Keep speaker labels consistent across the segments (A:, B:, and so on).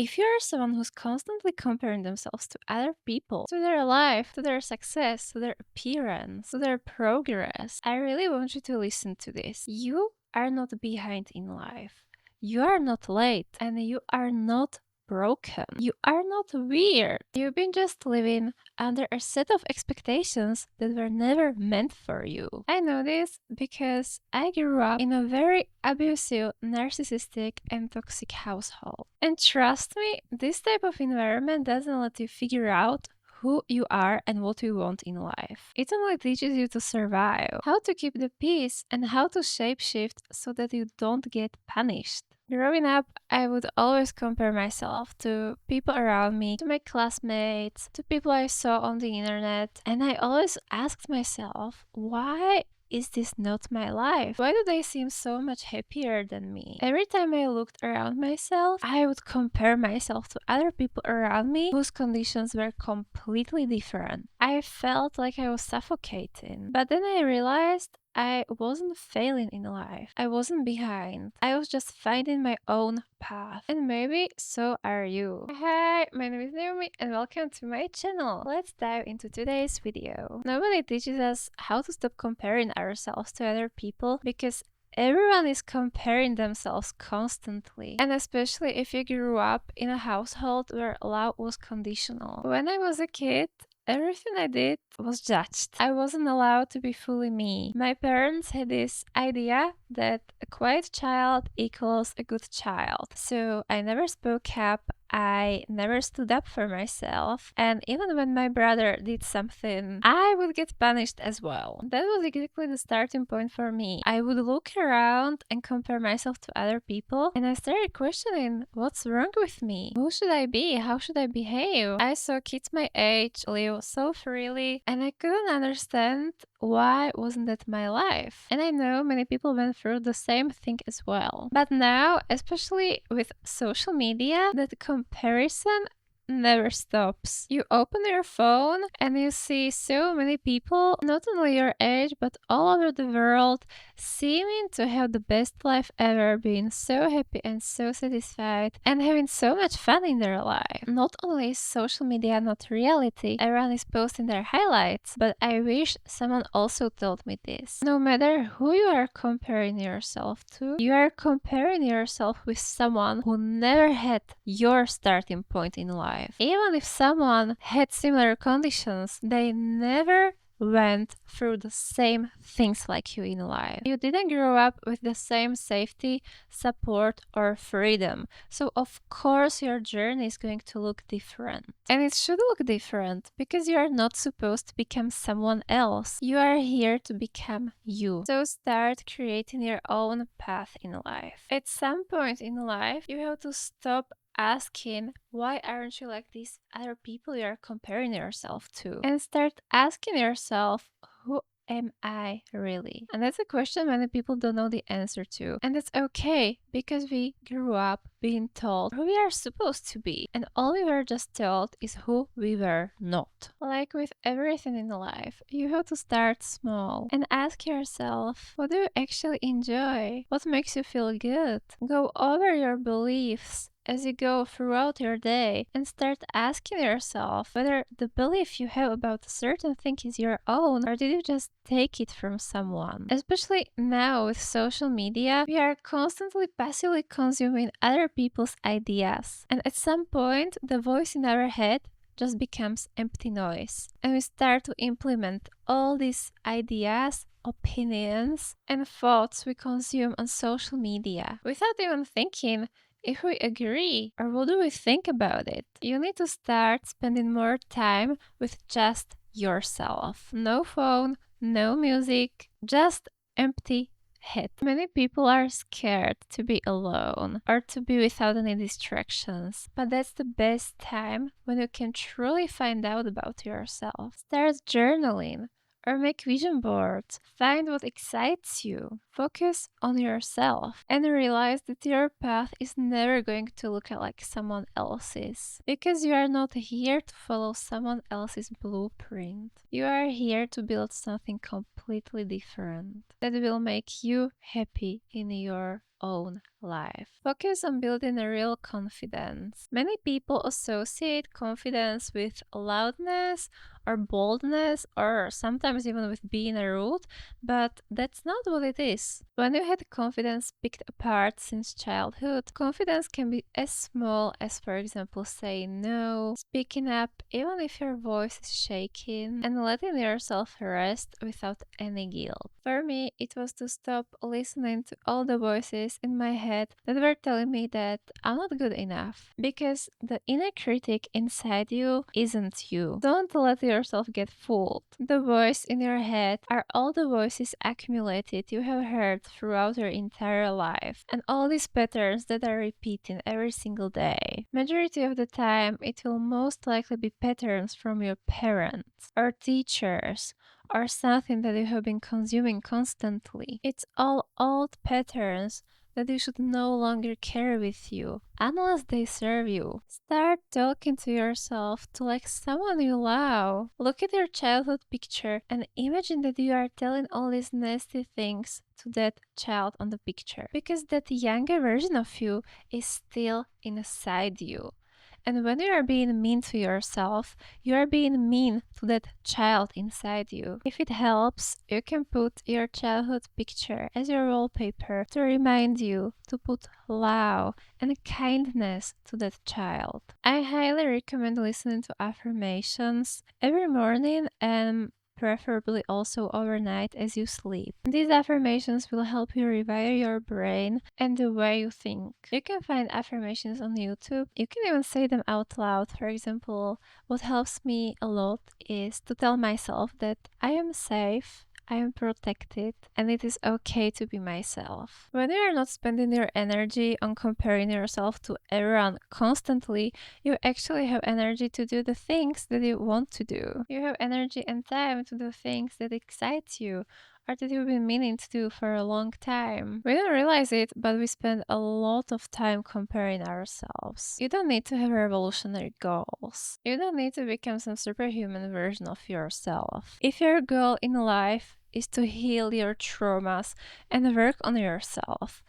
A: If you're someone who's constantly comparing themselves to other people, to their life, to their success, to their appearance, to their progress, I really want you to listen to this. You are not behind in life. You are not late, and you are not broken. You are not weird. You've been just living under a set of expectations that were never meant for you. I know this because I grew up in a very abusive, narcissistic, and toxic household. And trust me, this type of environment doesn't let you figure out who you are and what you want in life. It only teaches you to survive, how to keep the peace, and how to shapeshift so that you don't get punished. Growing up, I would always compare myself to people around me, to my classmates, to people I saw on the internet, and I always asked myself, why is this not my life? Why do they seem so much happier than me? Every time I looked around myself, I would compare myself to other people around me whose conditions were completely different. I felt like I was suffocating. But then I realized I wasn't failing in life. I wasn't behind. I was just finding my own path. And maybe so are you. Hi, my name is Naomi and welcome to my channel. Let's dive into today's video. Nobody teaches us how to stop comparing ourselves to other people because everyone is comparing themselves constantly, and especially if you grew up in a household where love was conditional. When I was a kid, everything I did was judged. I wasn't allowed to be fully me. My parents had this idea that a quiet child equals a good child. So I never spoke up. I never stood up for myself, and even when my brother did something, I would get punished as well. That was exactly the starting point for me. I would look around and compare myself to other people, and I started questioning what's wrong with me? Who should I be? How should I behave? I saw kids my age live so freely, and I couldn't understand why wasn't that my life? And I know many people went through the same thing as well. But now, especially with social media, that comparison never stops. You open your phone and you see so many people, not only your age, but all over the world, seeming to have the best life ever, being so happy and so satisfied, and having so much fun in their life. Not only is social media not reality, everyone is posting their highlights, but I wish someone also told me this. No matter who you are comparing yourself to, you are comparing yourself with someone who never had your starting point in life. Even if someone had similar conditions, they never went through the same things like you in life. You didn't grow up with the same safety, support, or freedom. So of course your journey is going to look different. And it should look different because you are not supposed to become someone else. You are here to become you. So start creating your own path in life. At some point in life, you have to stop asking why aren't you like these other people you are comparing yourself to, and start asking yourself, who am I really? And that's a question many people don't know the answer to, and that's okay because we grew up being told who we are supposed to be, and all we were just told is who we were not. Like with everything in life, you have to start small and ask yourself, what do you actually enjoy? What makes you feel good? Go over your beliefs as you go throughout your day and start asking yourself whether the belief you have about a certain thing is your own, or did you just take it from someone. Especially now with social media, we are constantly passively consuming other people's ideas, and at some point the voice in our head just becomes empty noise, and we start to implement all these ideas, opinions, and thoughts we consume on social media without even thinking if we agree or what do we think about it. You need to start spending more time with just yourself. No phone, no music, just empty head. Many people are scared to be alone or to be without any distractions, but that's the best time when you can truly find out about yourself. Start journaling or make vision boards. Find what excites you. Focus on yourself and realize that your path is never going to look like someone else's, because you are not here to follow someone else's blueprint. You are here to build something completely different that will make you happy in your own life. Focus on building a real confidence. Many people associate confidence with loudness or boldness or sometimes even with being rude, but that's not what it is. When you had confidence picked apart since childhood, confidence can be as small as, for example, saying no, speaking up even if your voice is shaking, and letting yourself rest without any guilt. For me, it was to stop listening to all the voices in my head that were telling me that I'm not good enough. Because the inner critic inside you isn't you. Don't let yourself get fooled. The voice in your head are all the voices accumulated you have heard throughout your entire life, and all these patterns that are repeating every single day. Majority of the time, it will most likely be patterns from your parents or teachers or something that you have been consuming constantly. It's all old patterns that you should no longer carry with you unless they serve you. Start talking to yourself to like someone you love. Look at your childhood picture and imagine that you are telling all these nasty things to that child on the picture, because that younger version of you is still inside you. And when you are being mean to yourself, you are being mean to that child inside you. If it helps, you can put your childhood picture as your wallpaper to remind you to put love and kindness to that child. I highly recommend listening to affirmations every morning and preferably also overnight as you sleep. These affirmations will help you rewire your brain and the way you think. You can find affirmations on YouTube. You can even say them out loud. For example, what helps me a lot is to tell myself that I am safe, I am protected, and it is okay to be myself. When you are not spending your energy on comparing yourself to everyone constantly, you actually have energy to do the things that you want to do. You have energy and time to do things that excite you or that you've been meaning to do for a long time. We don't realize it, but we spend a lot of time comparing ourselves. You don't need to have revolutionary goals. You don't need to become some superhuman version of yourself. If your goal in life is to heal your traumas and work on yourself,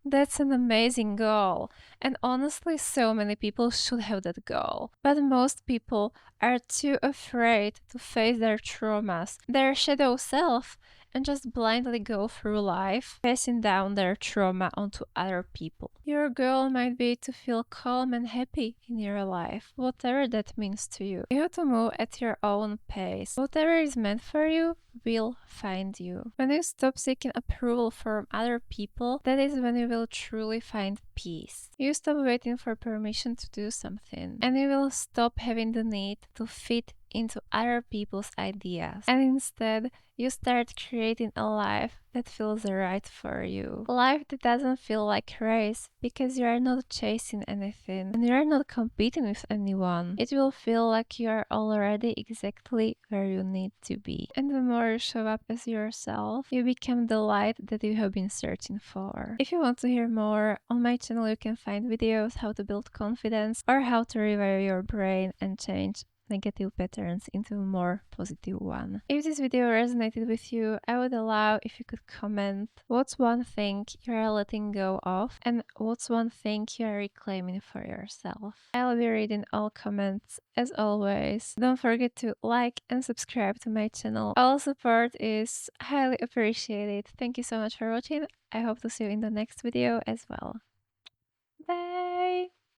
A: that's an amazing goal, and honestly, so many people should have that goal. But most people are too afraid to face their traumas, their shadow self, and just blindly go through life, passing down their trauma onto other people. Your goal might be to feel calm and happy in your life, whatever that means to you. You have to move at your own pace. Whatever is meant for you will find you. When you stop seeking approval from other people, that is when you will truly find peace. You stop waiting for permission to do something, and you will stop having the need to fit into other people's ideas, and instead you start creating a life that feels right for you. A life that doesn't feel like a race because you are not chasing anything and you are not competing with anyone. It will feel like you are already exactly where you need to be. And the more you show up as yourself, you become the light that you have been searching for. If you want to hear more, on my channel you can find videos how to build confidence or how to rewire your brain and change negative patterns into a more positive one. If this video resonated with you, I would allow if you could comment what's one thing you are letting go of and what's one thing you are reclaiming for yourself. I'll be reading all comments as always. Don't forget to like and subscribe to my channel. All support is highly appreciated. Thank you so much for watching. I hope to see you in the next video as well.